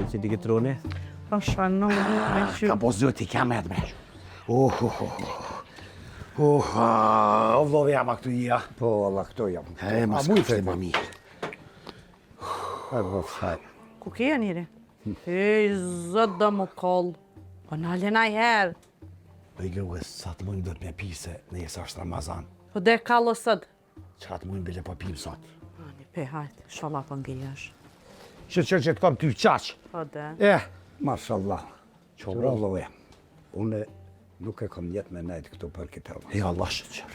Lite till digitrone. Farsan, någon Ka po zoti kamet bre. Vllovi jam a këtu ja. Po, alla këto jam. E, mas kafte ma mirë. Ku ke e njëri? Ej, zët dhe më kollë. Po në alena i herë. Po i gëve, sa të mujnë do të me pise, nëjës është Ramazan. Po dhe kallë sët. Qa të mujnë bile po pim sot. Ani, pe hajtë, shala po ngejash. Që të kam ty qaq. Po dhe. Mashallah. Qo bro. Vllovi jam. Unë nuk e kam jetë me nejtë këtu për këtë Ramazan. E Allah shëqër.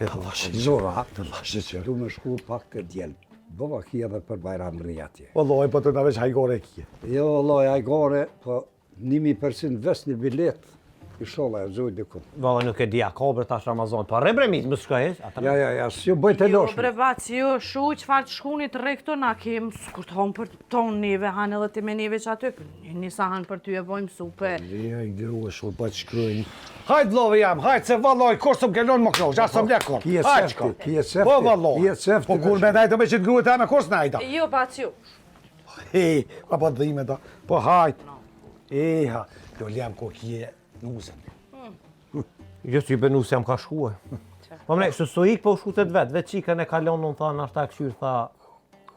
E Allah shëqër. Zora, Allah shëqër. du me shku pak të djelë. Bova kia dhe për Bajram atje. Valloj, po të në veç hajgore e kje. Jo, loj, ajgore, po 1000% ves një bilet, i shola e zoj diku. Valla nuk e di a ka bre tash Ramazan. Pa rebremit më shkoj. Ja, si ju bëjt e Jo, loshme. bre vaci, jo, shu qëfar të shkunit re këto na kem, kur të honë për tonë neve, hanë edhe ti me neve që aty, njësa hanë për ty e bojmë supe. Ja, i gëruë, shumë pa të shkrujnë. Hajtë vllovi jam, hajtë se valloj, kur së më kelon më knoq, asë më lekon. Kije sefti, kije sefti. Po valloj. Kije sefti. Po kur me najtë me që të gruet e me kur së najta. Jo, vaci, jo. Hej, pa po të dhime ta. Po hajtë. Eha, do ljem ko kje nuzën. Jo si benus jam ka shkue. Po mre, së ik po shkutet vetë, vetë qikën e kalon në tha, nashta këshyrë tha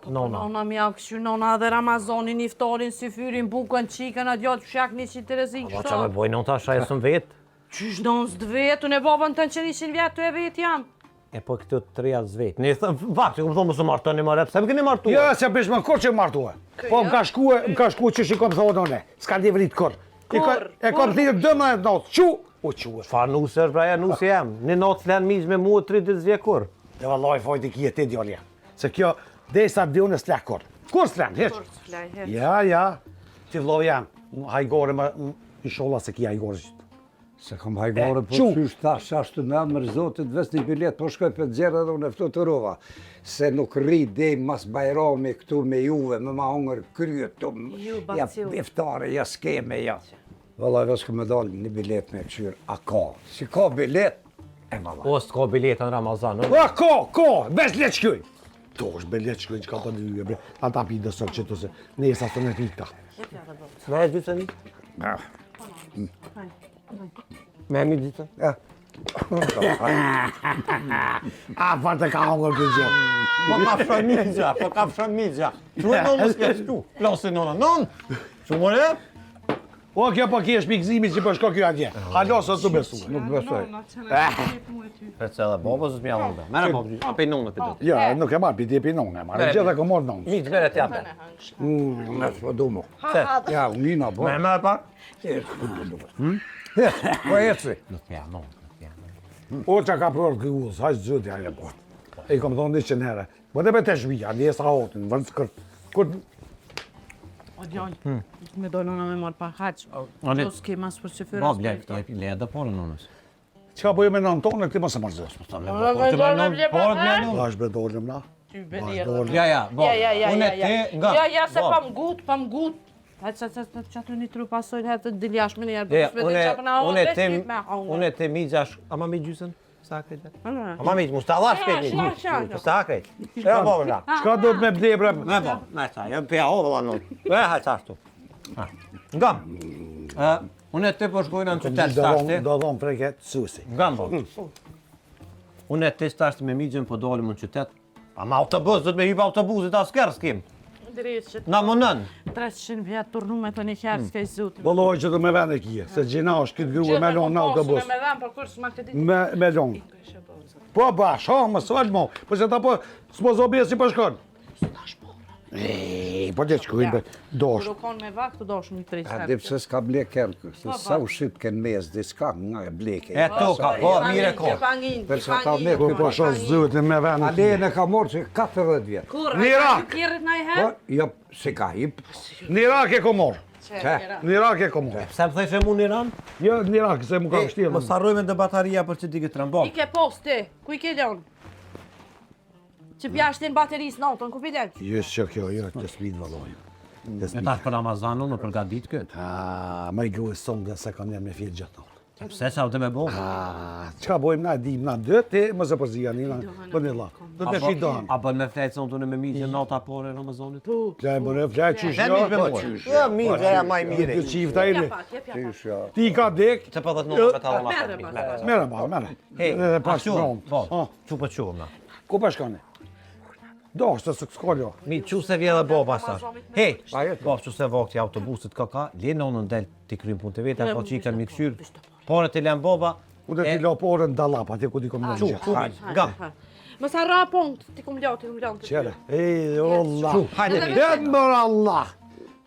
nona. Nona mi au këshu, nona dhe Ramazonin, iftarin, si fyrin, bukën, qikën, atë gjatë, shak një që të rezikë Po që me boj non ta shaj së vetë. Qysh do nësë dvetë, unë e babën të në që 100 vjetë të e vetë jam. E po këtë të reja zvetë. Ne thëmë, vakë, që këmë thonë më së martoni më rep, se më këni martua. Ja, se bish më kur që martua. Po më ka shkue që shi kom thonë one. S'ka di vrit kur. E kom thirë 12 natë. Qu? O qu e. Fa nusë është braja, nusë jam. Një natë flenë mizë me mua 30 zvjekur. Dhe vallaj fajt i kje ti djolja. Se kjo, desa dhe unë s'lek kur. Kur s'len, heq? Ja. Ti vllovi jam. Hajgore më, inshallah se ki hajgore që. Se kam hajgore, po qysh thash ashtu në emër Zotit, ves një bilet, po shkoj për gjerë edhe unë e fluturova. Se nuk rri dej mas Bajrami këtu me juve, me ma hongër kryet të ja iftare, ja skeme, ja. Vallaj, vesh këmë dalë një bilet me këshyrë, a ka? Si ka bilet, e vallaj. Po s'ka biletën Ramazan, në? A, ka, vesh le qkyj. To është be le qkyj që ka për dyje, bre. Ata pi dhe sot që të se, nesa së në pita. Me e dytë një? Me e mi dytë? A, fa të ka hongër këtë gjë. Po ka fshëmigja. Që e nonë s'ke shtu? Lasi nona, nonë? Që më re? O, kjo po kje shpikzimi që po shko kjo atje. Halo, sot të besu. Nuk besoj. Për që edhe bobo zë t'mja lënda. Mere bobo, a pe nonë për të. Ja, nuk e marrë, piti e pinone, e marrë. Gjitha ka morë nonë. Mitë, mere t'jape. Me s'po du mu. Ja, unina, bo. Me me pak? Po eci. Nuk t'ja nonë. O, që ka prorë këtë ullës, hajtë zëtë ja e po. E i kom thonë 100 herë. Po dhe për të shvija, një e sa hotin, vërë skërt. O djallë, me dojnë nëna me marë pa haqë. Ale- Do s'ke mas për që fyra Bob, le edhe porë nonës. Qka po jo me nënë tonë, këti mos e mërzës. Lash be dollëm na. Ja, Bob, unë e te nga. Ja, se pa më gut. Hajtë që atë një tru pasojnë, hajtë të diljash me njerë. Unë e te mi gjash, ama mi gjysën? Sa këtë? Ama mi gjysën, musta Allah shkejt një gjysën. Sa këtë? Ja, Bob, nga. Qka do të me ble, bre? Me Bob, me sa, jam pe aho vëlla nënë. E, hajtë ashtu. Nga, unë e te po shkojnë në qytet stashti. Do dhonë preket susi. Nga, Bob. Unë e te stashti me mi gjën po dolim në qytet. Ama autobus, do të me hypa autobusit askerë s'kim. Na më nën. 300 vjetë turnu me të një kjerë s'ka i zutë. Vëlloj që të me vend e kje, se gjina është këtë grua me lonë në autobus. Me vend, për kur s'ma këtë ditë. Me lonë. Po ba, shomë, s'falë mo, po që ta po s'po zobje si po shkon. Po që qkujnë për dosh. Kur u konë me vakë, të dosh një 3 A di pse s'ka ble kërkë, se sa u shqip kënë mes, diska nga e bleke. E to ka, po, mire ko. Përsa ta me Po po shoh zëtin me vend. Alejën e ka morë që 40 vjetë. Kur, Në Irak. kjerët na i Po, herë? jo, si ka hip. Në Irak e ko morë. Në Irak e ko morë. Se më thejsh e mu në Iran? Jo, në Irak, se mu ka vështirë. Mos harrojme në bataria për që digë të rëmbon. I ke post ti, ku i ke lënë? Që pjashtin baterisë natën, ku piden? Jes që kjo, jo, të smit valloj. E tash për Ramazanon në përgadit këtë. Me i gru e sonë dhe se kam njerë me fjellë gjatë natë. Pse sa të me bo? Qa bojmë na, dim na dë, ti më zë përzija një, bëni la. Do të shi dohan. A bën me fletë sonë të në me miqë në nata pore në Ramazanit? Plaj më në plaj qysh Dhe miqë me më qysh. Ja, miqë, ja, maj mire. Të qifta i Jepja pak. Ti ka dek, Që për dhe të në me talon atë. mera ba, mera. Hej, Pas ashtu, prontë. po, që për qumë na. Ku pa shkone? Do, është të s'kollo. Mi, që se vje dhe bo pasar. Hej, bo, që se vakti autobusit ka, le nonën del t'i krym punë të vete, po që i kanë mi këshyrë, pare të lem boba. Unë ti lo porën dalap, atje ku ti kom në gjithë. Gam. Mos harra punkt, ti kum ljotë. Qere, ej, Allah. Hajde, mi. Emër Allah.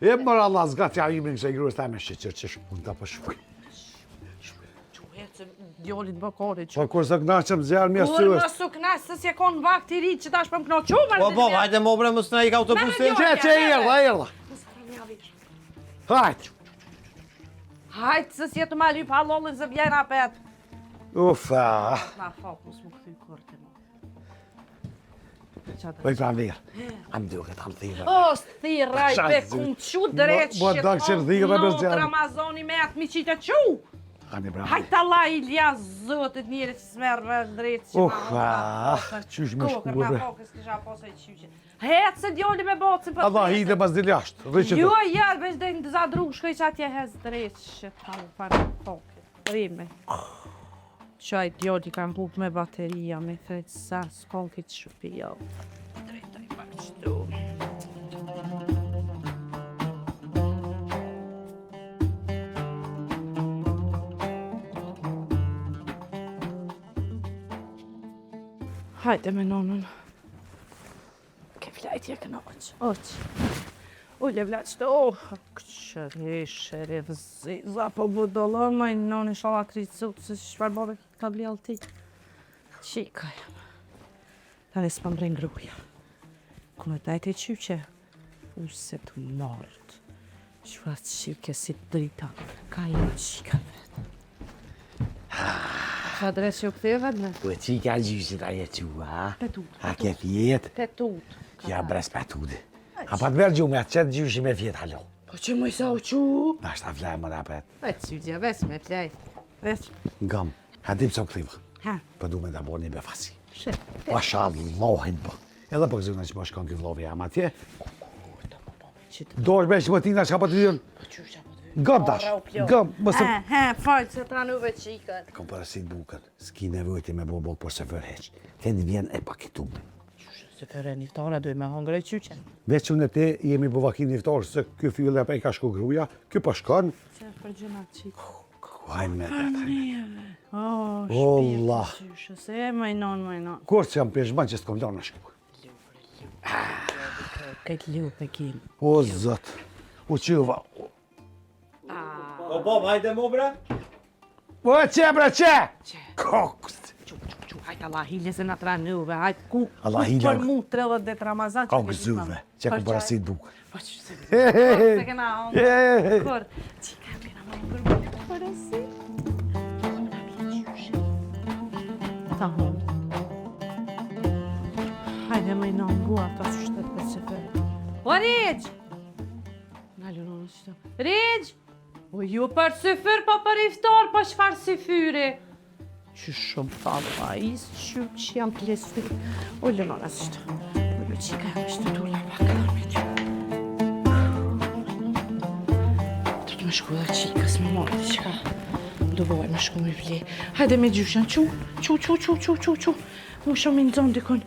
Emër Allah, zgat ja imin kësa i gruës ta me shqeqër që shpun të apëshuj. Djolit bëkori që. Po kur së knaqëm zjarë mi Kur asë më su knas, se si e kon vakt i ri që tash për më këno qumë. Po, bo, hajde më bre, më së i ka autobusin. Që erda. Hajt. Hajtë, se si e të ma lyp halollin zë bjena apet. Ufa. Na fok, mos më këthy kërte mo. Po i pranë virë. Am duke të alë thirë. O, thiraj, pe kum qu drejt Mo do këshirë dhirë dhe bez gjanë. Ramazoni me atë mi qitë qu. Ani bravo. Hajtë Allah Ilja zëtit njëri që smerë vërë drejtë që Ufa. Qysh me Kokër shkurë. na fokës kisha posa i qyqe. Hetë se djoli me bocin për Allah hi dhe mas dhe ljashtë. Rëqë Jo, të. ja, veç dhe në zadru shkoj që atje hez drejtë që ta u parë fokë. Rime. Qaj djoli kam pup me bateria, me thretë sa s'kon këtë shupi jo. Drejta i parë qëtu. Hajde me nonën. Ke vlajtje këna oq. Ulle vlajtë të këqëre vëziza, po budolon, ma i noni shala kricut, se shfar bobe ka bljall ti. Qika jam. Tani s'pam brej ngruja. Kume dajte qyqe, use të mort. Shfa qyke si të drita, ka i qika vetë. Fa dres që u këtheve, ne? Po e qika gjyshit aje qua. Petut. A ke fjetë? Petut. Ja bres petude. A pa të verë gjume atë qëtë gjyshi me fjetë halo. Po që më i sa u qu? Na është ta flaj më rapet. E qyqja, ves me plej. Ves. Ngam, hadim së këthima. Ha, Po du me da bo një befasi. shë. Pa shalë, mohin po. Edhe për zëna që po shkon këtë vlovi jam atje. Do është me që më tina që ka po të dyën. Ngam dash, ngam, mësë... Falë se ta nuve qikët. Kom parasit bukën, s'ki nevojti me bo bok për se fër heq. Tendi vjen e pakitume. Se fërë niftara duj me hongre qyqen. Veç unë e te jemi bu vakin niftarë, se kjo fylle e ka shku gruja, kjo po shkon. Se për gjëna qikë. Kuaj me vetë. O, Allah. shpirë qyqë, se e majnon. Kur që jam peshman që s'kom lana shku. Këtë liu pe kim. O, zët. U qëva. O, bo, hajde më bre. O, që bre, që? Kokst. Qu, hajtë Allah hilje se në tranuve, hajtë ku Allah hilje. për mu 30 det Ramazan Ka gëzuve, që kom parasit bukën. Po që se kena hongre. Kur, që ka pina më hongre, parasit. Ta hongre. Hajde me i në ngua, ta që shtetë për që përë. O, Ridj! Nalë në në qëto. Ridj! O, ju për syfyr, po për iftar, po shfar syfyri. Që shumë falë, pa isë që jam të lesë fyri. O, lë në në qëto. O, lë qika jam ishte të ullë pak në me ty. Të të më shku dhe qikës me morë, qika. Do boj me shku me vli. Hajde me gjyshan, qu. Mu shumë i në zonë dikon.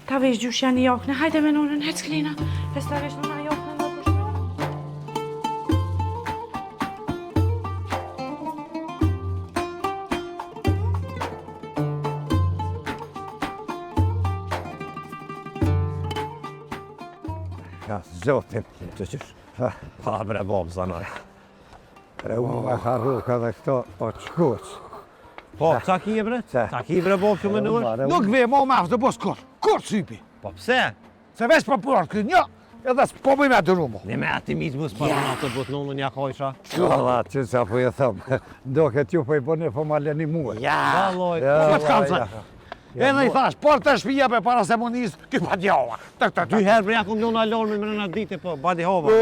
Ta vesh gjyshan i jakne, hajde me nonën, hec klina. Hes ta vesh në jakne. Ja, zotin. Të qysh. Pa bre, bob, zanaj. Unë ka rruka dhe këto o të shkuc. Po, ca ki e bre? Ca. Ca ki bre, bob, që më nërë? Nuk ve, mo ma aftë, bos kur. Kur sypi? Po, pse? Se vesh për përë këtë një, edhe s'po bëjme atë rumo. Ne me ati mitë mësë për në të botë nënë një kojsha. Allah, që sa po e thëmë. Do këtë ju po i bëne, po ma leni muë. Valoj. Po të kam zë. E në i thash, por të shpija për para se monis, ky pa djova. Dy herë bre, jaku mjonë alarmi më në dite, po, badi hova.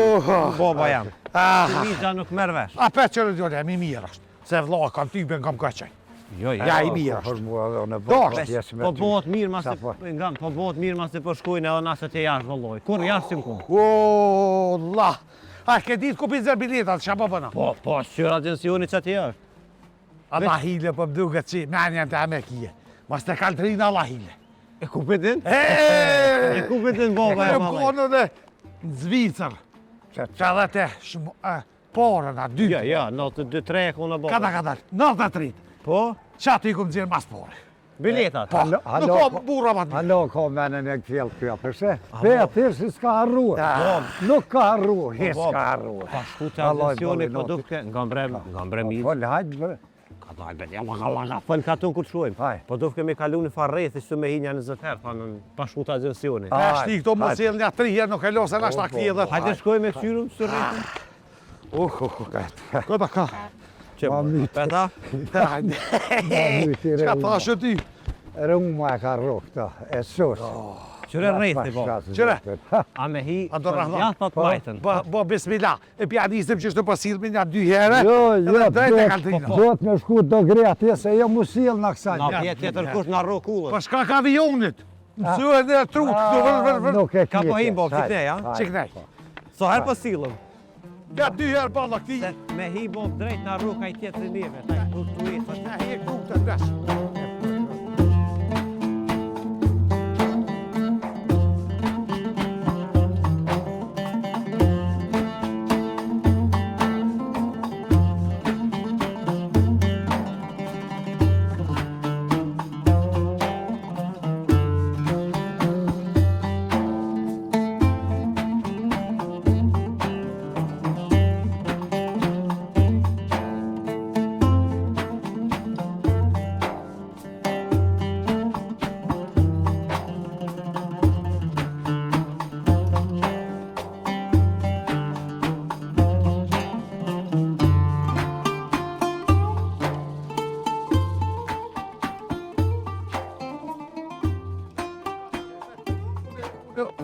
Boba jam. Që vizja nuk merë vesh. A petë që rëdjole, mi mirë është. Se vlla kam typen kam kaçaj. Jo, Ja i mirë Për është. mua edhe në Dosh, pjesë me Po ty. bëhet mirë mas Sa se po? po bëhet mirë mas se po shkojnë edhe nasë të jashtë vëlloj. Kur jashtë sim ku? O, la. A, ke ditë ku pizzer biletat, ç'a po bëna? Po, qyra agensioni që të jashtë. Allah hile po mduket që menjen të me kije. Mas të kaltrina Allah hile. E ku pëtin? E E ku pëtin baba e e mallaj? konë dhe në Zvicër. Që dhe te porën a dy. Ja, 92-3 kuna baba. Kada, 93. Po, Qa të i kom dzirë mas porë. biletat. Po, nuk kom burra ma të mirë. Halo, ka menen e këfjell kjo, përse? Petir si s'ka harruar. Nuk ka harruar, he s'ka harruar. Pa shku të Allah i agensioni bëllë po noti. dufke nga mbrem i. Fol, hajtë bre. Ka dal be, ja fol ka ton kur shkojmë. Haj. Po dufke me kalu në farreth, ishte me hinja 20 herë, thanë pa shku të agensioni. E shti këto më cilë një 3 herë nuk e losën ashtë akti edhe. Hajde shkojmë me këshyrëm së rretën. Këta ka. Që Ma myt. peta? Qka ta shë ty? Rëma e ka rro këta, e sos. Qëre rrethi po. Qëre? A me hi, Abdurrahman. ja thot majtën. Bo bismillah, e pja nisim që shtë pasil me një 2 herë. Jo, drejt e kaltrina. Gjot me shku do gretje se jo musil në kësaj. Na pjetë tjetër kush na rro kullën. Po shka ka avionit? Mësue dhe trut, këtu Nuk e Ka po kjete. him bo, këtë ne, ja? që kënej. So herë po silëm. Ja 2 herë balla këti. Se me hi bo drejt na rro ka i tjetër neve. Taj, tu e të. Ja he ku të ndesh.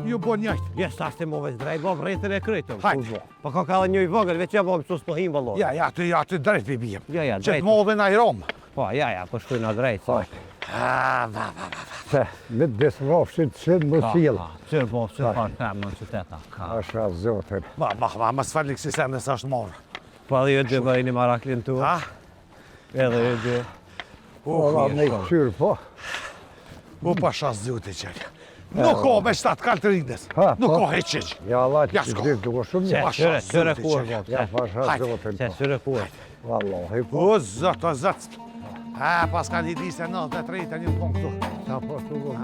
Ju bo njajtë. Ja, sa shte mo veç drejt, bo rretën e krytëm. Hajde. Po ka ka dhe një i vogël, veç ja bo më sus po him vëlloj. Ja të drejt për bijem. Ja, Që drejt. të modhe na i romë. Po, ja, po shkoj na drejt. Se, me desrofshin të shenë musil. Qërë po, qërë pa në qyteta. Ka. Asha zotën. Ma s'falik si se nësë është morë. Po edhe ju dy bëjni maraklin tu. Ha? Edhe ju dy. Ora me këqyrë po. U pasha zute qërë. Nuk ka me 7 kaltërindes. Ha, Nuk po. ka heqeq. Ja, Allah, Ja, që s'ka. gjithë duko shumë Se, një. pasha qërë zoti, kur, qërë. po. Ja, pasha Hajde. zotën Se, po. qërë kur. Wallahi po. O, zot, o, zot. Pas ka një liste 93 të një punktu. Sa po të go.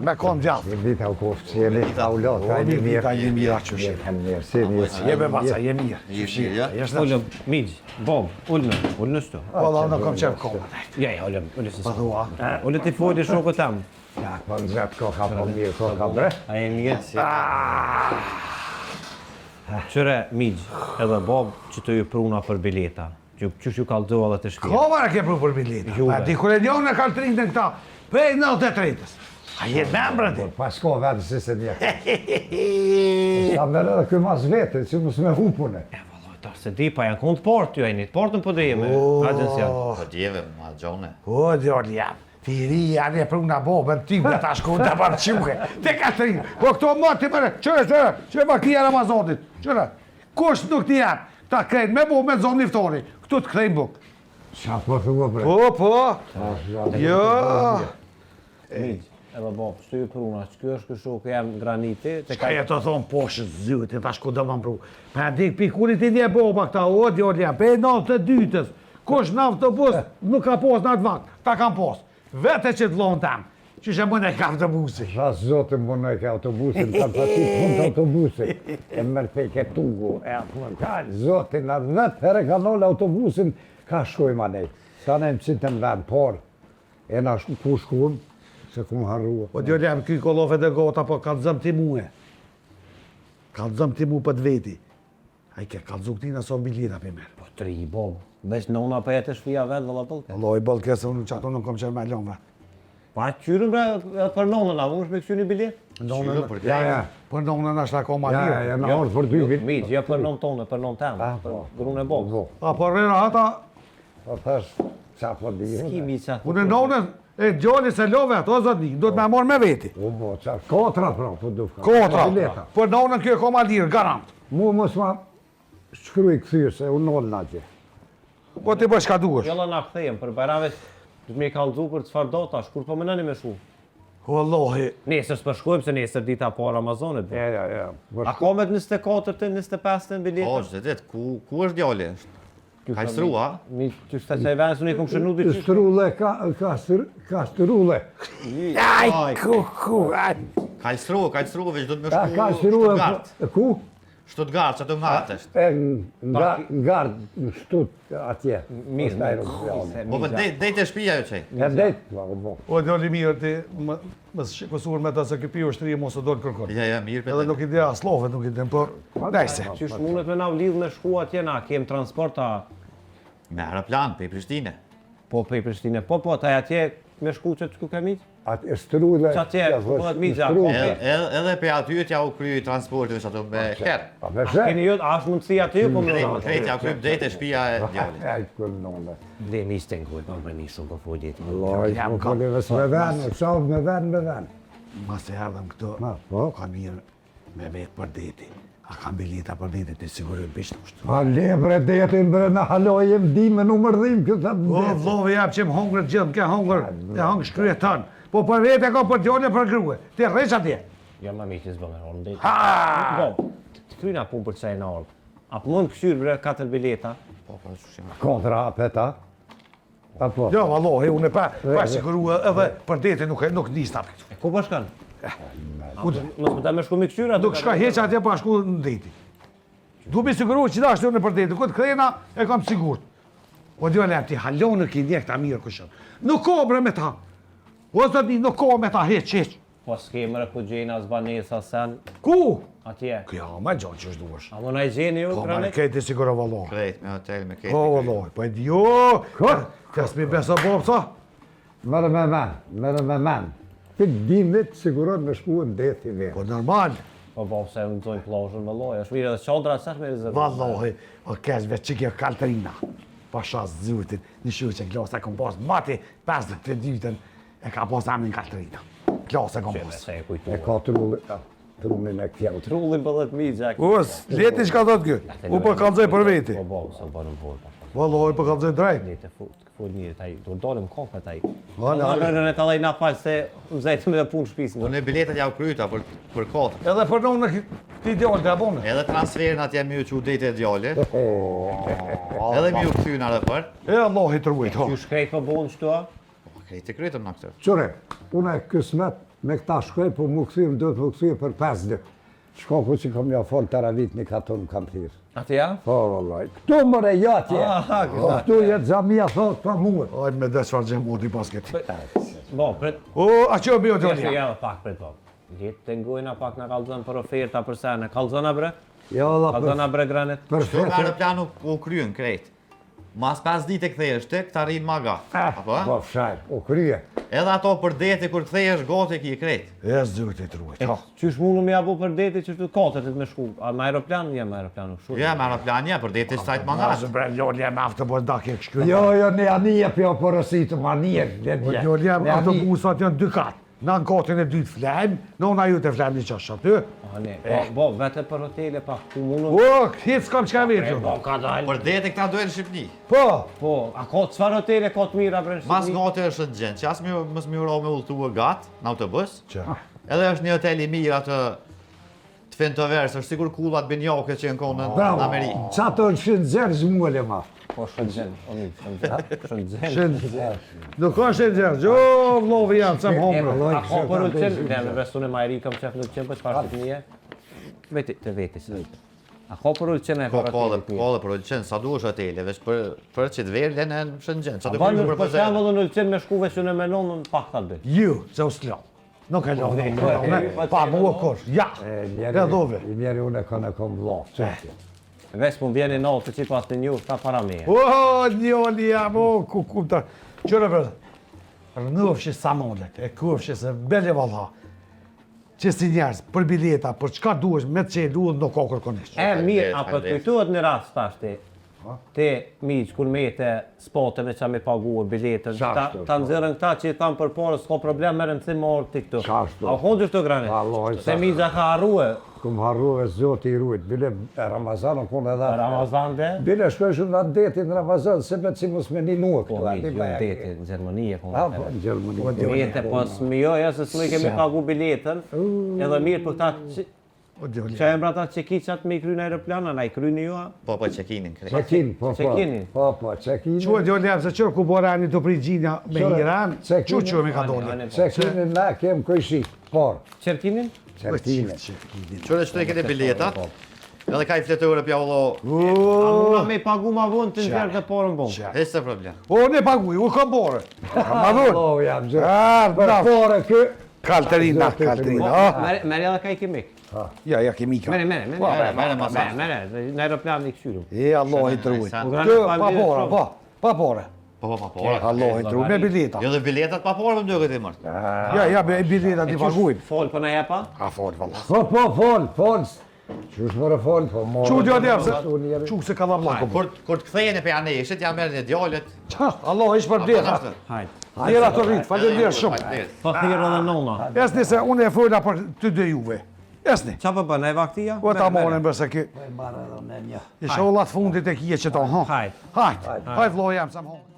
Me konë gjatë. Një vita u kofë, si e një ta u lotë, a një mirë. Një mirë që shi. Mirë, si një. Jebe baca, je mirë. Jeshtë në Ullëm, migjë, bob, ullën ështu. Po, da, në kom qenë koma. Ja, ullëm, ullën si sa. Dhua. Ullën të fojtë shokët tam. Ja, po në vetë koka po mirë, koka bre. A e mirë si. Qëre, migjë, edhe bob që të ju pruna për bileta. Që ju kalëzoha dhe të shpirë. Komara ke pru për biletë. Juve. Di kur e njohë në kaltërinë të këta, prej 93-ës. A jetë me mbra ti? Pas ko vetë si se një. Sa mërë edhe këj mas vete, që mësë me hupune. E, vëlloj, ta se di, pa janë kundë port ju e një, portën po dhe jemi, agencija. Po djeve, ma gjone. O, djolë jam. Ti ri, janë e pruna bobën, ty me ta shku të parë quke. Te kaltërinë. Po këto më ti mëre, qëre ma këti e Ramazotit. Qëre, kush nuk ti janë? Ta krejnë me bo me zonë liftori. Këtu të krejnë buk. Qa po të go bre? Po. Jo. Migjë, edhe bob, shtu ju pruna, që kjo është kështu, kë jam graniti, të Ka jetë të thonë poshë zytë, ta shku do më mbru. Pa dik pikurit i një boba këta, o, djolë jam, pe 92-ës. Kush në autobus nuk ka pos në atë vakë, ta kam pos. Vete që të lonë tam, që që mëne ka autobusi. Sa zotë më nëjë ke autobusin, ka të ti punë të autobusin. E mërë pejke tugu, e punë, ka zotin, a 10 herë ka nëllë autobusin, ka shkoj ma nej. Sa ne më citë në vend, por, e na ku shkumë, se ku më harrua. O djolë jam, këj kolofe dhe gota, po ka të zëmë ti muë. Ka të zëmë ti mu për të veti. Ai ke kallzu këtina so biljeta për merë. Po 3 bob. Veç nona për jetë shpia vetë valla pëllke. Allah i bëllë kësë unë që ato nuk kom qërë me lonë. Pa qyrën bre, edhe për nonën, a unë shme kësy një bilet? Ja. Për nonën është ako ma lirë. Ja, në orë për 2 vit. Miq, jo për non tonë, për non temë, për grunë e bobë. A për rrëra ata, Po thash, qa po di. Ki miqa. unë nonën e gjalli se love ato, zotni, do të me morë me veti. O, bo, qa, kotra pra, po du fka. Kotra, Bileta. për nonën kjo e ko ma lirë, garant. Mu mos ma shkryj këthyrë se unë nollë në atje. Po ti bësh ka duesh. Jalla na kthejem për bajrave, du të me kallëzu për çfarë do tash, kur po mënani me shku. Wallahi, Nesër s'po shkojmë se nesër dita po Ramazanit. Ja. A ka me 24-të, 25-të në bileta? Po, që det, ku është djali? Ka shrua? Mi që shta që e venës unë i kom shënu dy qysh. Strulle, ka strulle. aj, ku, aj. Ka shrua, veç do të më Ka shku strulle, Stuttgart. ku? Stuttgart, që të ngatë është. Në gardë, në shtut atje. Mirë, Po, për dejt e shpia jo qej. Ja dejtë, po. O djali mirë ti, më shikosur me ta se këpi është rri mos o dojnë kërkon. Ja, mirë Edhe për nuk i dhe aslove, nuk i dhe, por, dajse. Qysh mundet me na vlidh me shku atje na, kem transporta, me aeroplan, për i Prishtine. po për i Prishtine, po, taj atje me shku që të ku kemi? Atë strulle. Qa tje, po dhe të migja, Edhe për aty t'ja u kryi transportin që ato me herë. Pa me shë. keni jëtë, a është mundësi aty, po më në Krejt ja u kryi dejt e shpia e djali. Ja, i këllë nëllë. Dhe mi stengoj, po më nisëm për foljet. Loj, po këllëve së me venë, shavë me venë. Mas e ardhëm këto, Po. ka mirë me vetë për deti. A kam bileta për deti të sigurin bishtë ushtë. A le bre detin bre në halojem di me në mërdhim këtë O, të vlove jap që më hongër gjithë, ke hongër, e hongë shkryet tanë. Po për vete ka për djone për grue. Ti rresh atje. Ja ma mi që zbë me orën dhe. Ha! Bo, të kryna punë për qaj në orë. A për mund këshyrë bre 4 bileta? Po, për shushim. kontra apeta. Apo. Jo, vallohi, unë e pa sigurua edhe për deti nuk nista për këtu. Ku po shkon? Mos më ta me shku mi këshyra? Nuk shka heq atje pa shku në deti. Du me sigurua që da është unë për deti, këtë krena e kam sigurt. O djone ti halonë ki ndjek ta mirë këshën. Nuk ka bre me ta. O zotni, nuk ka me ta heq. Po s'kemre ku gjena zbanesa sen Ku? atje. Kjo, ma gjonë që është duesh. A më na i gjeni ju, Po, ma në kranik? kejti sigura vallohi. Krejt me hotel, me kejt. Po, vallohi, po e di, jo! Kës mi beso bobë, sa? Mërë me men. Këtë dimit siguron me shku në deti vetë. Po normal, Po bo, se unë zojnë plazhën me loj. Është mirë edhe qaldra sësh me rezervu. vallohi, o kesh veç që kjo kalterina. Pa shas zutin, një shuë që klasa kom pas, mati 50 dytën e ka pas amin kalterina. Klasa kom pas. Se e kujtu. E ka trullin e këtjau. Trullin bëllet mi, Gjak. Us, leti që ka thot kjo? U për kalzoj për veti. Po bo, se bërën vorë. Vallohi, për kalzoj drejt. Lete fut njëri, taj, do dolim kokë taj. Vala, Në e talaj na falë se më zajtë me dhe punë shpisë. Unë e biletat ja u kryta për kotë. edhe për në këti djallë të abone. Edhe transferin atje mi u që u dejt e djali. Edhe mi u këthyna dhe për. E Allah i të ruajt, ho. Ju shkrejt për bonë qëtu, a? Krejt e krytëm në këtë. Qure, unë e kësmet me këta shkoj, po më këthyrë, do të më këthyrë për 5 dit. Shkoku që kom ja folë të ravit një katon kam thirë. Ati ja? Po, vëllaj. Këtu mëre jatje. Aha, Po, këtu jetë zamia thot pa muë. Ajde me dhe qëfar gjemoti pas këti. Bo, pret. O, a që bëjo të Jeshtë një? ja pak pret, bo. Jetë të ngojna pak në kalzën për oferta për sene. Kalzëna bre? Jo, la Kalzëna bre granet? për Shtu me fete. aeroplanu u kryen krejt. Mas 5 dit e kthejeshte, këta rinë ma ga. Apo? Po, fshaj, o krye. Edhe ato për deti kur kthejesh gote ki i krejt. E zëjt i të ruajt, ho. Qysh mundu me abu për deti që të katët me shku? A me aeroplan? Ja, me aeroplan nuk shku. Ja, me aeroplan ja, për deti sajt ma nga. Asë bre, ljolja me aftë bërë da kje këshkryt. Jo, ne anije pjo porositë, ma nije. Po ljolja me autobusat janë 2 katë. Në në katën e 2 flem, në una ju të flem një qash aty. A ne, bo, vete për hotele pak, ku mundu... O, hitë s'kam qka vetë, Bo, jo. ka dalë. Për deti këta dojnë në Shqipni. Po, Po, a ka çfarë hotele ka të mira bre në Mas Shqipni? gote është në gjenë, që asë mësë mi uro me ullëtu e gatë në autobus. që? Edhe është një hotel i mirë atë të finë të verës, është sigur kullat binjoke që në konë në Bravo, Ameri. qa të në shënë zërë zmuele ma. Po, Shënxen, o mi, Shënxen. Nuk është e nxerë, gjo, vlovi janë, se më homërë. A ka për ullqen? Ne me besu në majri kam qef në ullqen, për çfarë të nije? Veti, të veti, si. A ka për ullqen e Po, për po hotele të dhe për ullqen, sa du është hotele, veç për që të verë në Shënxen, sa të Banë kërë për për përzerë. shembull në ullqen me shkuve që në melon në pak ta dy. Ju, se u s'lo. Nuk e lo, pa mua kosh, ja. E dhove. I njeri unë e ka në kom vlo, qëtje. Veç më vjeni natë që pas të një, ta para me. O, njoni jam, o, ku kupta. Qërë për, rënëfshë sa modet, e këfshë se bele valla. Që si njerës, për bileta, për çka duhesh, me të që duhet në kokër konisht. E mirë, a për kujtuhet në rast tash ti miq, kur me të spoteve që me paguë biletën, ta nxjerrën këta që i thamë për porë, s'ka problem, merren si morë ti këtu. Qashtu. A hundër të grane? Se miqa ka harrue. Kum harruve zoti i rujt, bile Ramazan kon edhe. Ramazan dhe? Bile shkoj shumë në detin Ramazan, se me si mos me një nuë Po, këtu. miq, jo deti në Gjermani e Ha, po, në Gjermani. Bilete, po s'mijoja se s'më kemi pagu biletën, edhe mirë për këta që e mbra ta qekiqat me i kry në aeroplana, na i kryni ju? Po, qekinin. Çekin, po. Çekinin? Po, çekin. Quhet jo lem se qërë ku borani të Prigjinja me Iran, që me ka dole. Çekinin na kem kojshi, por. Qerkinin? Çekin. Qërë që të e kete biletat, edhe ka i fletore pja ullo, A muna me i pagu ma vonë të nxjerë dhe porën bonë. e së problem. O, ne paguj, u kam bore. Ma dhur. Oh, jam gjë. Për Por kë. Kalterina. Mere edhe ka i kemik. Ja, kemi ka. Mere, Mere, në aeroplan i këshyru. E, Allah i trujt. Sa- Pa bore, pa bore. Po, por. Allah i trujt, me bileta. Jo dhe biletat pa porë më duke ti mërë. Ja, me bileta ti pagujnë. Fol për në jepa? A fol, valla. Po, fol. Qysh more fol, po more. Qu t'jo djep, se se ka dha vlako. Kur të kthejeni për janeshit, jam merë një djallet. Allah ish për blera. Hajt. Djera të rritë, falenderë shumë. Po thirë edhe nona. Esni se unë e fola për të dy juve. Esni. Qa për bënë, e vaktia? Po ta morën bërse ki. Marrë edhe me një. Isha ullat fundit e kje që ta, ha? Hajt. Hajt, vlo jam, sa më honë.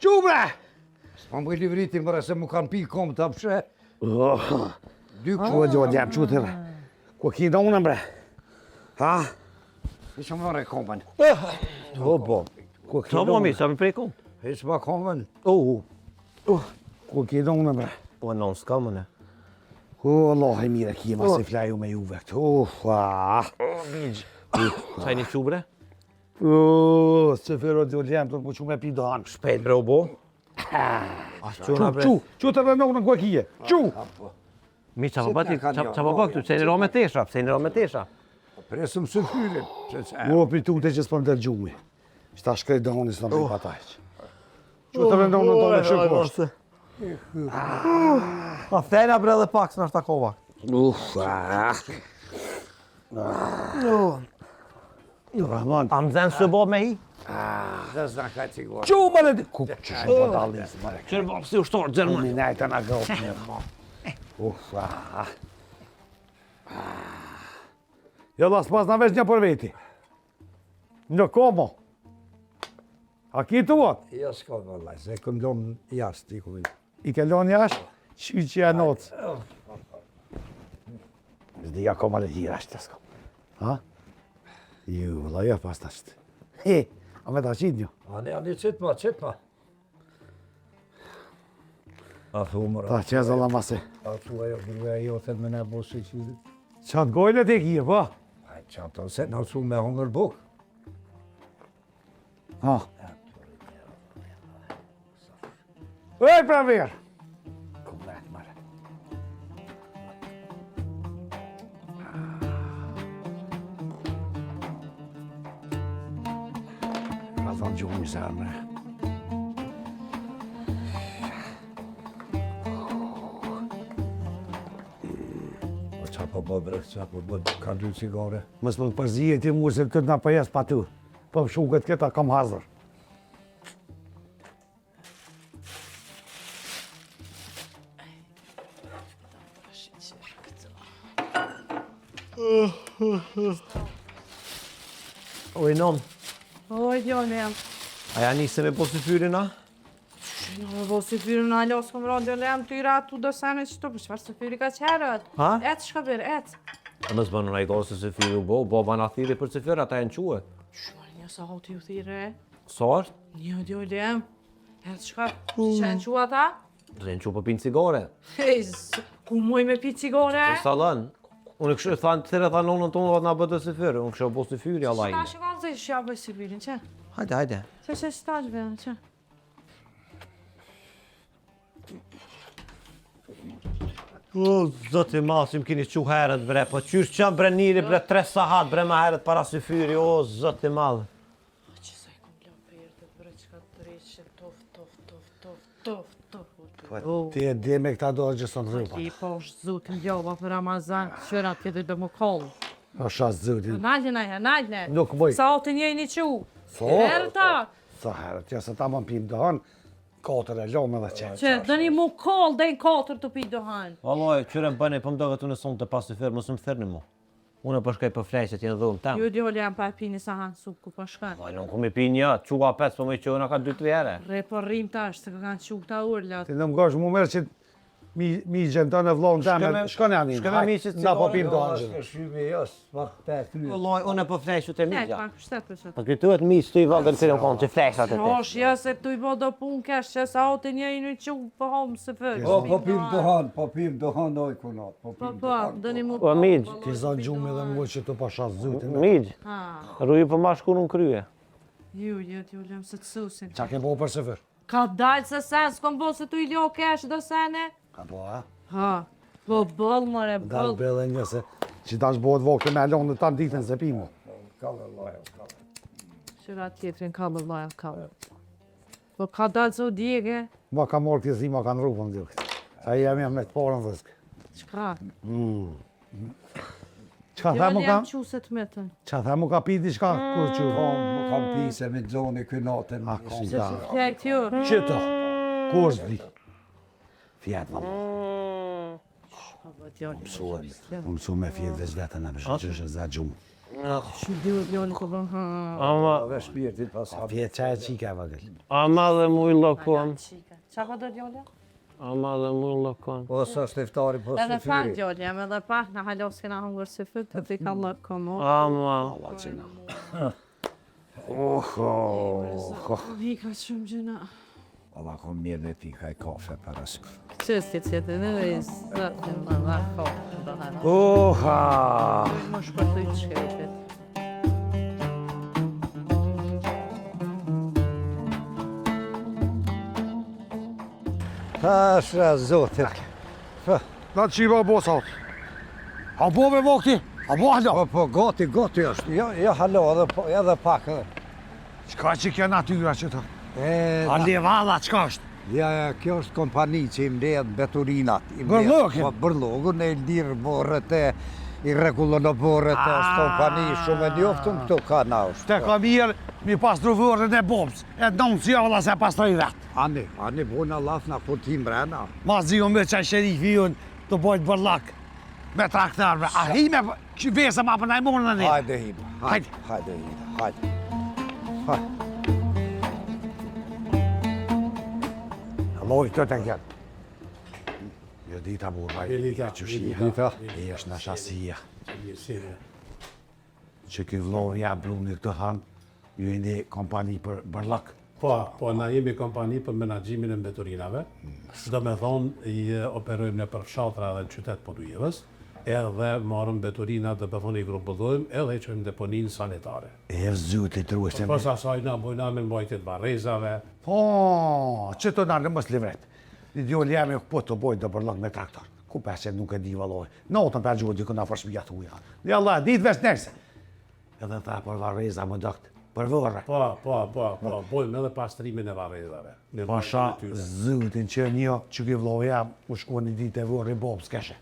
Qubre! S'ma më livritin mëre se mu kanë pi kom të apshe. Dy ku e gjojnë jam, që të rë. Ku ki da unë mbre? Ha? Ishë më vërë komën. O, bo. Ku ki Qa da më mi, unë? sa mi prej kom? Ishë më komën. Ku ki da unë mbre? Po non s'ka më ne. O, Allah e mire ki ma si flaju me juve këtë. Qaj një qubre? O, se fero të gjem, të më që me pi danë. Shpejt bre u bo. Që të rënohë në ku e kije? Që? Mi qa për bëti, qa për bëti, se një ro me tesha, se një ro me tesha. Presëm së fyrin. O, për tu të që s'pëm të gjumi. Shta shkrej dëhoni së në për patajq. Që të rënohë në tonë që poshtë? A thena bre dhe pak, s'na shtakova. Rahman. A më zenë së bo me hi? Dhe zna ka cigur. Që më në di? Ku që shumë po dalin së mërë? Qërë bo si ushtorë, Gjermani. Unë i najtë në gëllë një më. Jo, las pas në vesh një për veti. Në komo. A ki të vot? Ja s'ka vëllaj, se këndon jashtë i kuj. I ke lonë jash? Që që ja notë? Zdi ja koma le hira është të s'ka. Ha? Ju, la ja pas të ashtë. He, a me ta qitë një. Ani qitë ma. A thumër, Ta qezë alla mase. a thua jo gruja jote me ne bosë që... Qatë gojnë e kje, po? Aj, që ato se në thu me hongër buk. Ha. Ej, pra verë! Kom letë, mare. gjumë sërme. Qa po bo bre, qa po bo, ka 2 cigare. Mos më përzije ti mu se këtë na pëjes pa ty. Po më shukët këta kam hazër. Oj, non. Oj, djolem. A ja nisë me po si fyrin, a? Në bo si fyri në alos kom ro djolem të i ratu do sene që të për shfarë se fyri ka qerët. Ha? Et shka bërë, et. A mësë bënë në i dorë se si fyri u bo ba thiri për si fyr, ata e në quë. Shmar një sa hoti u thire. Sa është? Një djolem. Et shka, që e në qua ta? Dhe në quë për pinë cigare. Ku muj me pi cigare? E salën. Unë kështë thanë, të tëre thanë nonën tonë dhe nga bëtë si fyri. Unë kështë bo si fyri, Allah Ta ime. shka zë shja bëj si fyrin, që? Hajde, hajde. Që stash bëjnë, që? O, zëti masim kini që herët bre, po qyrë qëmë bre njëri bre 3 sahat bre ma herët para si fyri, o, zëti madhë. Që sa i kom lëmë për jetët bre, që ka të reqe, tof. Ti e di me këta do të gjësën të rrupa. I po është zutin djova për Ramazan, qërat këtë dhe më kollë. O shasë zëti. Nalje. Nuk bëj. Sa o të njëjni që u. So? Erta. Sa herët, ja se ta më pim dëhën, 4 e lomë dhe qenë. Që dëni mu kollë dhe në 4 të pi dohan. Vallaj, qyre më bëni, po më do këtë unë sonë të pas si fyri, mësë më thërni mu. Unë po shkaj për flejqet jenë dhumë tam. Ju djoli jam pa e pini sa hanë sup ku po shkan. Vaj, nuk mi pi një, quga 5, po me që unë ka 2-3 herë. Re po rrim tash, se kanë quk ta urlat. Ti në më gosh mu mërë që mi gjentën e vlonë teme, shkone anin. shkone mi që Na po pim cigare, dëhën. Është shymi jos, pak 5 Vallaj, unë po flejqet e Ne, migja. pa kështet për që. Po këtuhet mi të i vagën të në konë që flejqet e te. Rosh, ja se tu i bo do pun kesh, që sa o të njëjni që u po homë se fërë. Po pim dohan oj kunat, po Po, pim po, dëni mu O, migj, Ti zanë gjumë edhe më që të pasha zëti. migj, Ha, rruju për ma shku në krye. ju lëm se të susin. Qa ke bo për sëfër? Ka dalë se sen, s'kom bo se tu i ljo kesh do sene? Ka po, a? Ha, po bëllë mëre, Dalë bëllë. bele njëse, që tash bëhet vokë me alonë dhe tanë ditën se pimu. Qëra tjetrin ka më lajë ka. Po ka dalë se u djege, Ma ka morë kësi, ma ka në rrupën dhjokë. Sa jam me të porën dhëskë. qka? Qa Jo the mu li ka? jam quset me të. Qa the mu ka pi diçka? Kur që? Më kam pise me zoni kënatën. A, kom Se da. fjekt ju. Qëto? Kur s'di? Fjetë, valla. Unë mësu me fjetë veç vetën e bëshë që është za gjumë. Shu di u djoni ku bën, ha. Ama, Dhe shpirtit pas hapë. Fjetë qaj e qika e vagëll. ama dhe muj lokon. Qa ka do djoli? Ama dhe muj lokon. Po sa shteftari, po Edhe së pak fyri. djoli, jam edhe pak në halos kena hungër se fyt, të ti ka lëk komo. Ama, Vi ka shumë gjëna. Alla kom mirë në ti ka i kafe para së. Qësti qëtë në vejës, zëtën më dhe kohë, do hana. Oha! Më shpërtuj të shkejtet. Tasha zotit. Na të qiva bo sot. A bo me vokti? A bo halo? Po, gati është. Jo halo, edhe pak. Qka që kjo natyra që të? E, A levalla, qka është? ja, kjo është kompani që i mbledh beturinat. Bërllogin? Po, bërllogun e lirë borët e i regullon o borët e është kompani shumë e njoftun këtu ka na është. Te ka mirë mi pastru vërën e bobës. E nëmë si javëlla se pastroj vetë. Ani bona lafna kur ti mbrena. Ma zion me qaj sherifi jun të bojt bërlak. Me traktarve. A hi me që vese ma për najmonë në një. Hajde him. Hajde. Hajde him. Hajde. Loj të të kjetë. Jo dita burra. Dita. Dita. E është në shasia. Që ky vlorë ja bluni këtë hanë, ju e një kompani për bërlak. Po, na jemi kompani për menaxhimin e mbeturinave. Do me thonë, i operojmë në për fshatra dhe në qytet Podujevës, edhe marrëm mbeturina dhe bëthon i grumbëllojmë, edhe i qëjmë deponinë sanitare. E zyti të rueshtem. Pas asaj na bojna me mbajtjet varrezave. Po, që të nërë mës livret. Një djoli jemi po të bojt dhe bërlak me traktor. Ku pesë nuk e di valoj. Notën për gjuhë dikë në fërshmija të uja. Dhe Allah, ditë vesh nërse. Edhe ta për varreza më dëkt. Për vërre. Po, bojmë edhe pastrimin e varrezave. Pasha zëtin që një që ki vlove jam, u shku një ditë e vërri bob s'keshe.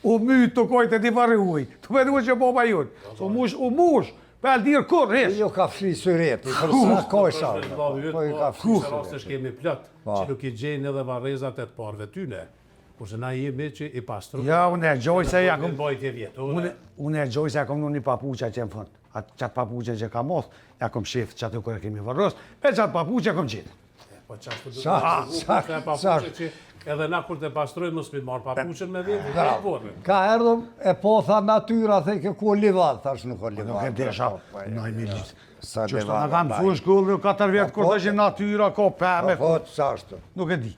U mytë të kojtë e ti varri uj, të me duhe që boba junë. U mush, për aldirë kur, hesh. Jo ka fri syret, për sa kojsha. Po i ka fri syret. Se kemi plot, që nuk i gjenë edhe varrezat e të parve tyne. Kurse na jemi që i pastruar. Ja, unë e gjoj se ja kom... Bojtje vjetore. Unë e gjoj se ja kom në një papuqa që më fënd. Qatë papuqa që ka mos, ja kom shifë që atë kërë kemi varros, e qatë papuqa kom qitë. Po qashtu papuqe që edhe na kur të pastrojmë mos mi marë papuqen me vjetë, e borë. Ka erdhëm e po tha natyra, theke ku livad, thash nuk o livad. Nuk e desha, në i militë. Sa Që është livad. në kam full shkullë, 4 vjetë kur të që natyra, ko pëme. Po, qashtu. Nuk e di.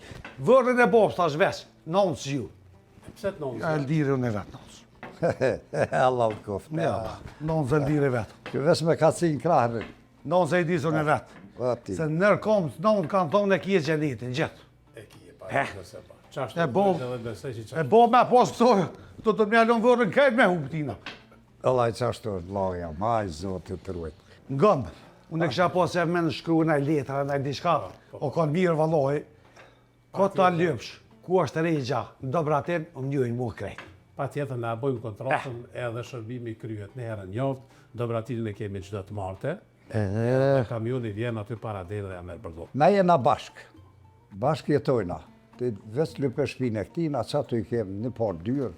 Vërën e bobës tash vesh, nënë si ju. Pse të nënë? Ja e ldirë unë e vetë nënë. Allah të koftë. Nënë se ldirë e vetë. Që ves me kacin krahërin. Nënë se i disë unë e vetë. Ati. Se nërë kom, nënë kanë thonë e kje gjenitin, gjithë. E kije pa, nëse pa. Qashtu E bobë. edhe besej që E qashtu. bobë me posë pësojë, të të mjallon vërën kajtë me huptina. Allah i qashtu është loja, maj zotë të ruajt. Ngëmbë, unë e kësha posë e me në shkru në letra, në diçka, o kanë mirë valoj, ko ta lëpsh, ku është regja, në dobratin, më njëjnë mu krejt. Pa tjetër na bojmë kontratën edhe shërbimi kryet në herën njoftë, dobratinë e kemi çdo të marte, kamioni vjen aty para dele dhe ja merr përdor. Na jena bashk jetojna. Të veç lype shpinë e këtina, që ato i kemë një por dyrë,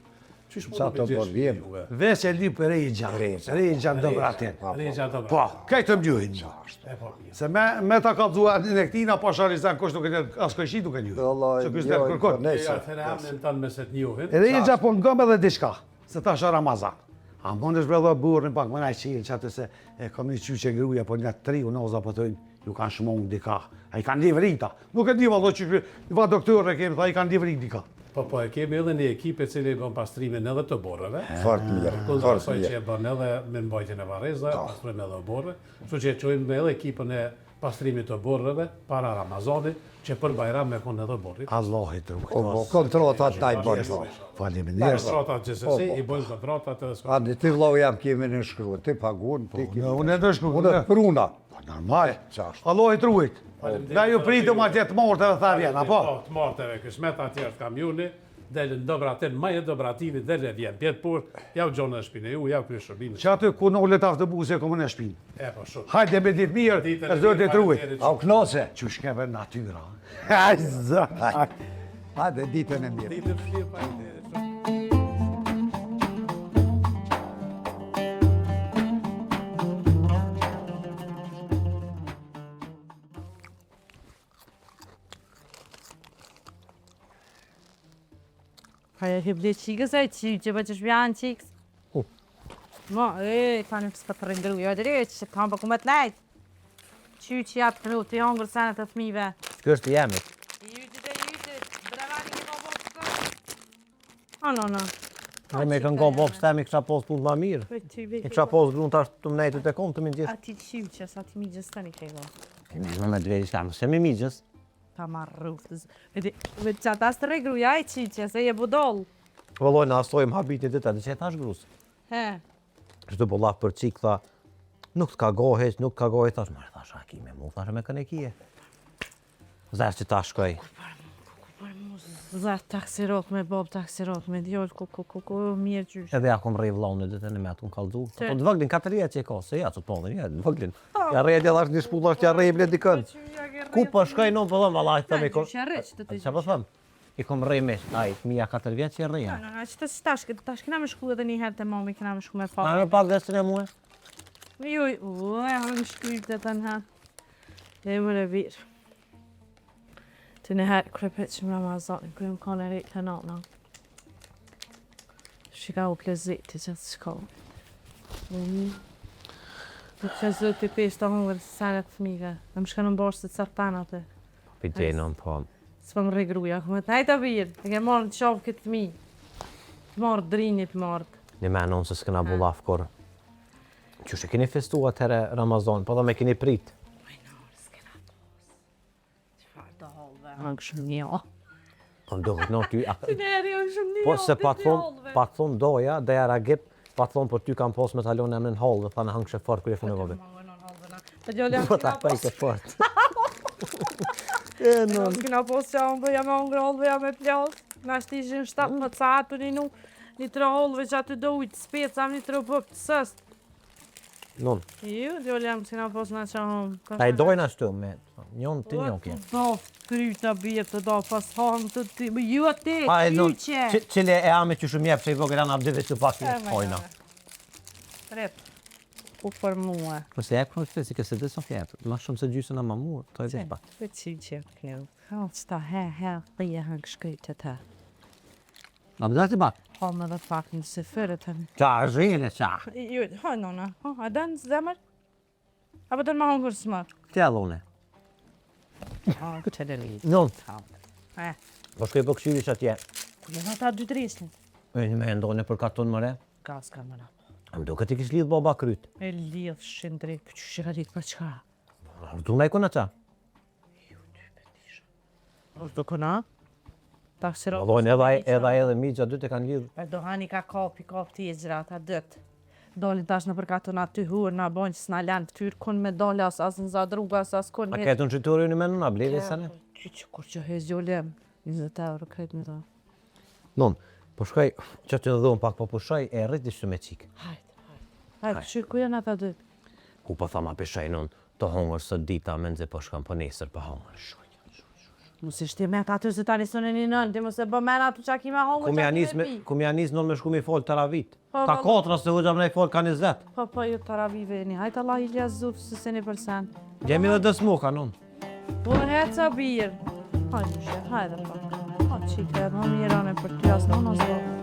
Qysh Sa të po vjen. Veç e lypë regja, regja në dobratin. Regja dobra. Po, kajtë më njëjnë. E po mirë. Se me ta kalzua në këtina, pa sharizan kush nuk e një, as kështi nuk e një. Allah, Që kështë e kërkon. Ja, atëherë tanë me se të njohin. Regja po ngëm edhe diçka, se ta shë Ramazan. A mund është bredho burrin pak më najqilë që atë se e kom një qyqe gruja, po një 3 unoza po tojnë, ju kanë shmong dika. A i kanë livrita. Nuk e di vallo që va doktorë e kemi, tha i kanë livrit dika. Po e kemi edhe një ekip e cili bën pastrimin edhe të borreve. Fort mirë, fort Kundërsoj që mirë. e bën edhe me mbajtjen e varrezave, pastrojmë edhe borre. Kështu që e çojmë edhe ekipën e pastrimit të borreve para Ramazanit, që për Bajram me konë edhe borrit. Allahit të Po, kontratat na i bënë. Faleminderit. Kontratat GSC i bojnë kontratat edhe s'ka. Andi, ti vlau jam kemi në shkru, ti pagun, ti kemi. Unë e dëshku. Unë pruna. Normal. Qashtu. Allahit rujt. Da ju pritëm atje të mortë edhe tha vjen, apo? Po, të marteve, këshmet atjerë të kamioni, delën dobratin, ma e dobratini, delë vjen pjetë pur, ja u gjonë në shpinë e ju, ja u kryë shërbinë. Që aty ku nollet autobusi e komën e shpinë. E po shumë. Hajde me ditë mirë, e zotit rujt. Au knoce. Që shkeve natyra. Aj, zot. Hajde, ditën e mirë. Ditë të fshirë pa ide. Har jeg hyggelig kikket sig til, det var til sviantiks. Ma, kan du ska ta en gru, jag det är kan bara komma ett nej. Tjuti att nu till hungr sen att fmive. Kështë jemi. No. Ai me kanë go box tani kisha pos punë më mirë. E kisha pos gruan tash të mnejtë të kom të më gjithë. A ti tjuti sa ti mi gjestani kego. Kemi më të veri kam, se më mijës. Ta marrutës. Ve çata stre gruja e tjuti se je budol. Vëlloj na asojm habitin ditë, dhe që tash grus. He. Çdo bolla për çik tha, nuk të ka gohet, nuk ka gohet tash, më thash Hakime, mu thash me kanë kije. Zash që tash shkoj. Za taksirot me bob taksirot me djol ku mirë gjysh. Edhe ja kom rrej vllahun ditën e me atun kallzu. Po të vëglin 4 vjet që ka, se ja çu tonin, ja, vëglin. Ja rrej edhe dash një shpullash ja rrej ble dikën. Ku po shkoj non po them vallaj thëmë ko. Çfarë po them? I kom rrej me, ai, fëmia 4 vjet që rrej. No, tash kena me shku edhe një herë te mami, kena me shku me fa. A më pak desën e mua. Jo, han shkruajt të në. E më në virë. Të në herë krepet që më Ramazan, kërëm ka në rejtë të natë. Shika u plezit të gjithë shko. Të që zëtë të peshtë të hungër të sanet të miga. Në më shka në mborës të cartanat e. Pitenon po. Së më regruja, këmë të hajta virë, e ke marrë të shovë këtë mi. Të marrë drinjit të marrë. Një menon se s'kena bullaf kur. Qështë e keni festuar atëherë Ramazan, po dhe me keni prit. Angë shumë një. Po ndohet no ty. Neri, angë shumë një. Po se pa thon doja, dhe ja ragip, pa thon për ty kam pos me talon emrin hall, dhe thanë hangë shefar kërë e funë e vogët. Të gjolja Po ta pa i ke fort. Kina posë që unë bëja me ngrollë, bëja me plasë. Na shtishin 17 satu një të rollëve që aty do ujtë speca, një të robëp të sëst. Non. Ju, gjolja më kina posë na që unë. Ta i dojnë ashtu me njën të njën kje. Do, kryta bje të do pas hanë të ti, ju atë, Pa e non, kryqe. qile e ame që shumë jepë që i vogër janë abdive që pak një ojna. Rep, u për mua. Po se e kërë të si këse dhe sot jetë, ma shumë se gjysën a ma mua, to e vesh pak. Për që që kjo. Qëta he, rije hëngë shkryt të ta. A më dhe të bak? Ha me dhe pak në se fërë të në. Qa, zhjene qa. Ju, ha nona, a dënë zemër? Apo dënë ma hongër smër? Te allone. Ha, këtë e litë. Non. E, Po shkoj po këshyri që atje. ku në ta 2-3 E një me ndone për karton mëre. Gas ka mëra. Më do këtë i kish lidhë baba kryt. E lidhë shindri, për që ka ditë për çka? Du me i kuna qa. Do këna? Ta siro. Allone edhe mi gjatë dy të kanë lidhë. E dohani ka kap të gjëra ta dëtë. Dolin tash në përkatun aty hurë, na bojnë që s'na lanë këtyrë kun me dole as në zadruga, as kun A ketë në qyturi një me nëna, bleve sa ne? Kur që hezjolem, 20 euro kretë me ta. Non, po shkoj, që të në dhonë pak po pushoj, e rrit ishtu me qikë. Hajde, që ku janë ata dy? Ku po thama pishoj non, të hongër së dita me nëzë po shkam po nesër për hongër. Mos ishte me ata aty se tani sonë një nënë, ti mos e bë mena aty qa kime hongër qa kime pi. Kum ja nis non me shku mi fol taravit. Po, Ka po, 4 se hoxha më i fol ka 20. Po, ju të ravive një, hajtë Allah i ljazuf se se një përsen. Gjemi dhe dësmu ka non. Po, heca birë. Hajde, shef, hajde, pak. Ha, qike, më mirane për ty, asë në nëzdo.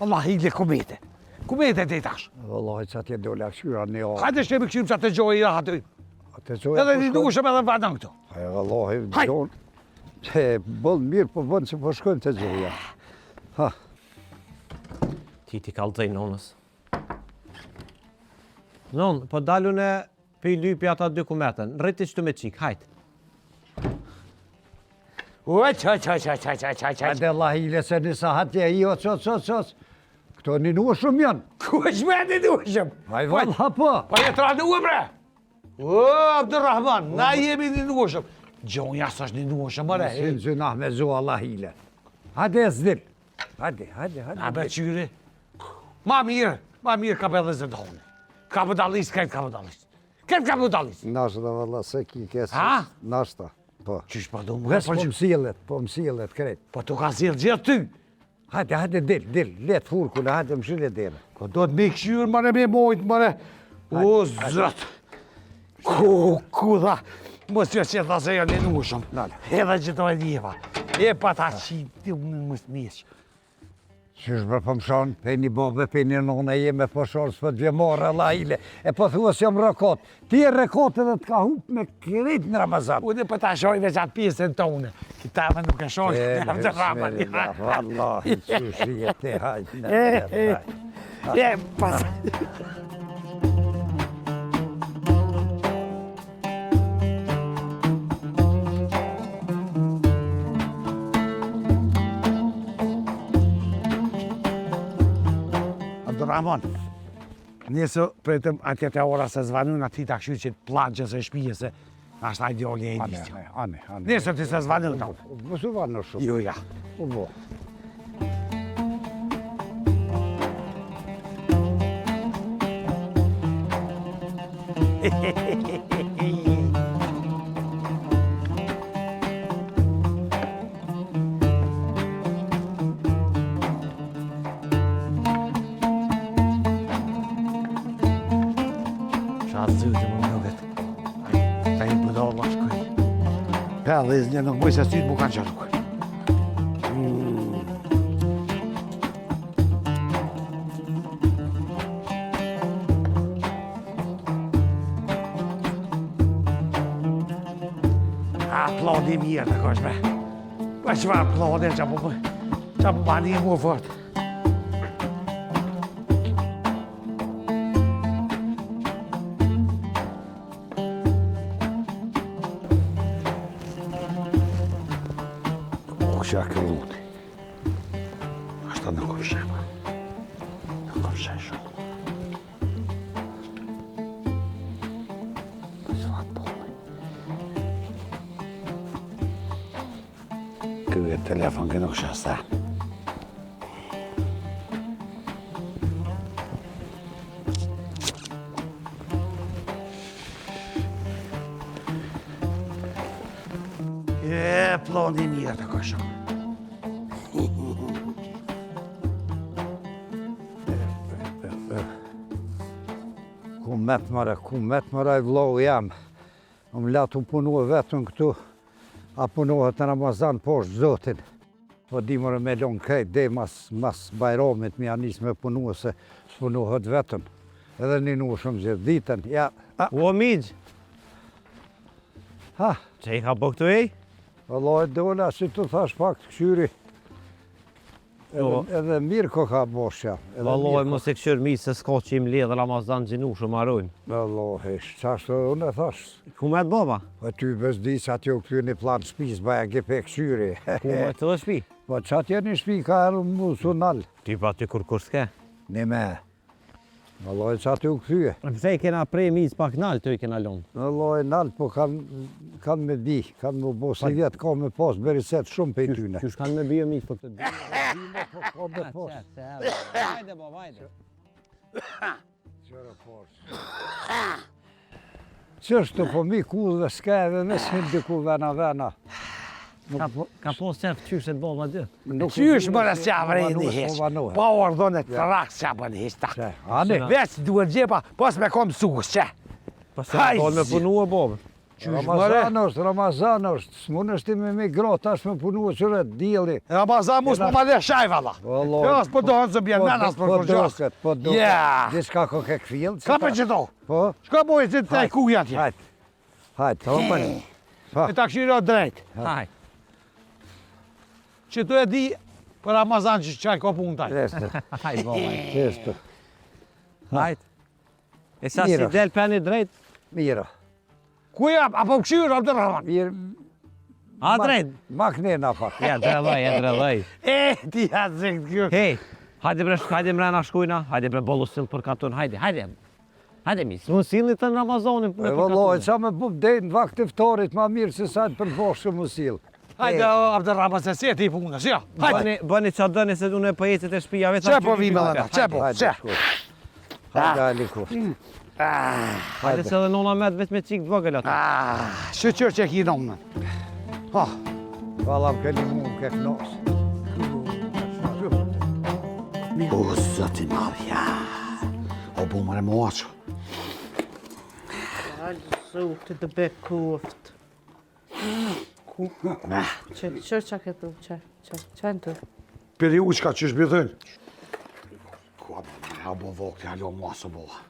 Allah hile komete. Komete të i tash. Wallahi që atje dole a këshyra një orë. Hajde shkemi këshim që atë gjoj i rahat të Atë qoja edhe një dushëm edhe vadën këto. Hajde, wallahi, Hajde. donë. Bëllë mirë, po bënë që po shkojmë të gjoja. Ha, Ti kallëzej nonës. Non, po dalu në pi lypi ata 2 kumetën. Rriti qëtu me qik, hajt. hajde Allah hile se nisa hatje i o qos. Këto një nuë shumë janë. Ku është me një dushëm? Hajde, valla po. Pa jetë ra nuë bre. O, Abdurrahman, na jemi një nuëshëm. Gjonja së është një nuëshëm, mëre. Sin zynah me zo Allah hile. Hajde e zdil. Hajde. A be qyri. Ma mirë ka për dhe zëndone. Kapitalis, këtë kapitalis. Këtë kapitalis. Nashta valla se ki kesë. Ha? Nashta. Po. Qysh pa du më Ves po mësillet krejt. Po të ka zilë gjithë ty. Hajde, dil. Let furkule, hajde më shile dele. Po do të me këshyrë, mëre me mojtë, mëre. O, zëtë. Ku dha. Mos që që tha se janë një nushëm. Edhe që të e djeva. E pa ta qitë, ti unë më smishë. Qysh për pëmshon, pe një bobe, pe një nona jeme po shorë, s'po të vjemore, Allah ile. E po thua se jam rekot. Ti e rekot edhe të ka hup me kret në Ramazan. Unë po ta shoj veç atë pjesën tonë. Kitave nuk e shoj. Wallahi, qysh jetë, hajde. E, pas. Abdurrahman, nesë pretëm atje të ora se zvanun ati ta këshy që të planqës e shpijës e ashtë ajde olje e njështë. Ane. Nesë të se zvanun të. Mësu vanë shumë. Jo, ja. U bo. Dhe një nuk bëjë se sytë mu kanë qëruk. Aplodi mirë të kosh me. Pa që fa aplodi që po bani e mu fort. Kusha këlluti. Ashtë në kusha. Në kusha shumë. Ky e telefon që nuk shasta. E, ploni mirë të këshëm. Ku met mëra I vlau jam. Më latu punu vetën këtu. A punohet në Ramazan poshtë zotin. Po di mëre me lonë kajt, dhe mas bajramit mi anis me punu se s'punohet vetën. Edhe një nu shumë gjithë ditën. Ja, O miq, ha, që I ka po këtu ej? Allah e dola, si të thash pak të këshyri. Edhe mirë ko ka boshja. Valloj, mos e këshër mi se s'ka që im ledhë Ramazan gjinu shumë marojnë. Allah, qashtë unë e thash. Ku me të baba? Po ty bezdi sa t'jo këty një plan shpis, baja gepe këshyri. Ku me të dhe shpi? Po qatë një shpi ka erë mu sunal. Ty pa ty kur s'ke? Një me. Allah e qatë u këtyje. Pëse I kena prej mis pak nalë të I kena lonë. Allah e nalë, po kanë me di, kanë me bo si vjetë, ka me pas beriset shumë pe I tyne. Qysh kanë me bjo mis për të di? Ka me pas. Vajde, bo, vajde. Qërë pas. Qështu po mi kullëve s'keve, mes hindi ku vena. Ka pos qef qysh e të bo ma dy? Qysh mërë s'ja vrejni heq. Pa ordone të raks që bëni heq tak. Ani, Veç duhet gjepa, pas me kom sus që. Pas se me punu e bobë. Ramazan është, s'mun është ti me gra tash me punu e qëre djeli. Ramazan mus po ma dhe shaj valla. Jo, s'po dohën se bjen menas për kërgjas. Po doket, diçka ko ke këfil. Ka për qëto? Po? Shka bojë që të taj kuja tje? Hajt. E ta këshiro drejt. Hajt. Që tu e di për Ramazan që qaj ka punë taj. Hajt, bo, hajt. Qeshtu. Hajt. E sa si Mira. del peni drejt? Mira. Kuja, apo këshiro, Abderrahman? Mirë. A drejt? Maknena pak. Ja, drejt. E, ti ja zëkt kjo. Hej, hajde mrena shkujna, hajde bre bollu sill për katun, hajde. Hajde mi, s'mu silli të në Ramazonin për Vëlloj, katun. qa me bub dejnë vakt iftarit ma mirë se sajtë për boshë më silë. Hajde, Abderrahman, se si e ti punës, jo. Hajde. Bëni qa dëni se unë e pëjecet e shpija vetë. Që po vime dhe na, që po, që. Hajde, Aliko. Hajde se dhe nona met vetë me qikë të vogël atë. Shëqër që ki nëmë. Vala më këni mu më kek nos. O, zëti madhja. O, bu më remoqë. Zote të be koft. Qërë qa këtu, që në të? Peri uqka që shbithën. Ku a bo vokë të hallo mua së boha.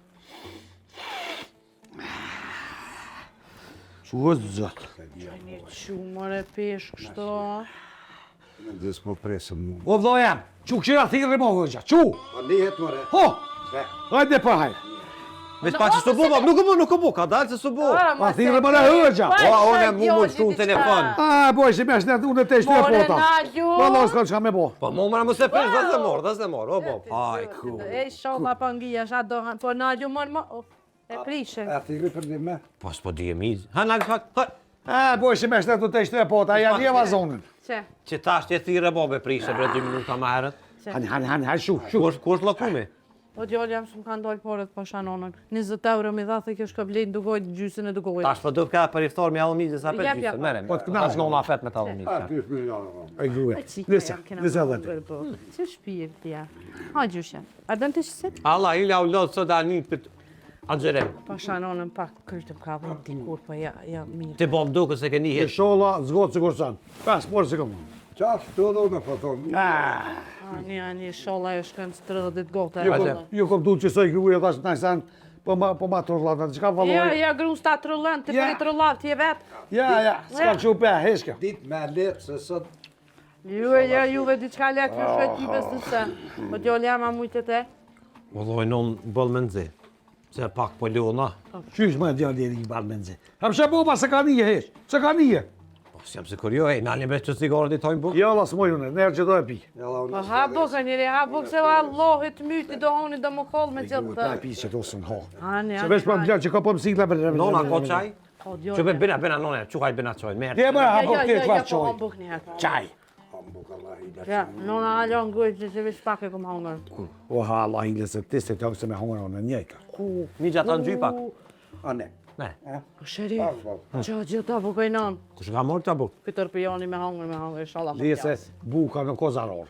O, zëtë. Një qumër e pesh kështu. Dhe s'mo presëm mu. O, vdo jam, që këshira thirë më hëgja, që? A lihet mëre. Ho, hajde për hajde. Veç pa që s'u bo, nuk u bo, ka dalë se s'u bo. A thirë më në hëgja. Unë mu më qëtu në telefon. Boj, që me shnet, unë të ishte e More pota. Nalju! Valla, s'ka që ka me bo. Po mu mëra mu se pesh, dhe se mor, o bo. Aj, ku. E sholla pa ngija, sha dohan, po Nalju mor e prishe. A thiri për një me? Po s'po di e mizë. Ha, nalë fakt, Boj, që me shnet, unë të ishte e pota, ja një vazonin. Që? që tash të thire bobe prishe bre 2 minuta më herët. Hani, shu. Ku është lakumi? O djallë jam shumë kanë dollë porët po shanonën. 20 euro mi dha, kjo shka blejnë dugojt gjysën e dugojt. Tash po do ka për iftar me allëmizë sa për gjysën, mere. Po të knash nga unë afet me të allëmizë. E gruja. Nisa dhe. Që shpirë tja? Ha gjyshen. A dënë të shësit? Allah, ila u lodhë sot ani për agjerem. Po shanonën pak kërtëm ka vënd dikur, po ja mirë. Ti bom duke se ke një E hit. shola, zgotë që kërësan. 5 porë që këmë. Qafë të do me po thonë. Një sholla e shkën së 30 gota. Ju kom du që soj gruja, thash në ajsan Po ma trollata, çka valloj? Ja, grun sta trollan, të Ja. bëri trollat, ti e vet. Ja, s'ka çu pe, heshka. Ditë me letë se sot Juve diçka lek në shkoj ti besëse. Po t'jo lema mujtë te. Valloj non bëll me nxi. Se pak po lona. Qysh më djalë deri i ball menzi. Ham shaboba se ka nije hesh. Se ka nije. Po s'jam sikur jo, e nani me që cigaret i tojnë buk. Jo, Allah s'moj unë, nerë që do e pi. Po ha boka njëri, ha boka se Allah të myti do honi do më koll me gjithë Ta të. pi që to s'në ho. Ani, Se vesh pa më që ka po mësikla për Nona, ko qaj? Po djo. Që bena nona, çuaj bena çoj, merë. Ti e bëra ha po këtë të po çoj. hon buk një herë. Çaj. Ja, nona alon gojë që vesh pak e kom hongër. O ha Allah i lësë të se të se me hongër në njëka. Mi gjata në gjy pak. A ne. Ne, Sheri, që gjitha po kajnon. kush ka morë ta buk? Këtër pijoni me hongër, inshallah. Dhe se buka në kozaror.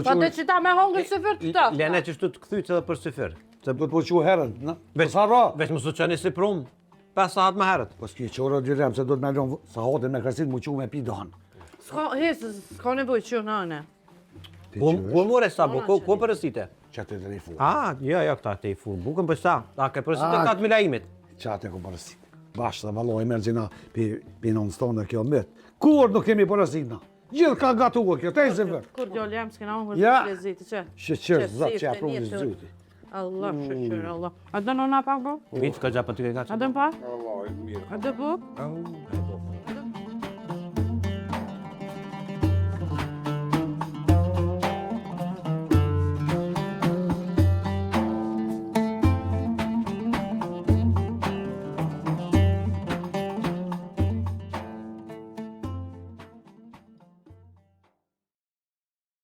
Pa të që ta me hongër së fërë të ta. Lene që shtu të këthyt edhe për syfir. Se do të po qu herën, në? Veç- Kozaror. Veç më su qeni si prum, 5 saat më herët. Po s'ki qora gjyrem se do të me lonë sa hotën me krasit mu qu me pi dohan. S'ka, hesë, s'ka nevoj që në anë. Ku more sa buk, ku përësite? Që të të rifu. Jo, këta te i fun bukën për sa. A ke përësite 4.000 laimit. Qatë e ku përësit. Bashkë dhe valoj emergjina pi non stonë kjo mbet. Kur nuk kemi përësit na? Gjithë ka gatuar kjo, te i se vërë. Kur gjo lem s'kena hongër Ja. të lezitë, që? Shqyqër, zot që sifte, aprovë njëtë. zyti. Allah, shqyqër, Allah. A dë nona pak, bro? Vitë ka gjatë për ty ke A kaqë. dë pa? A dë buk? Au,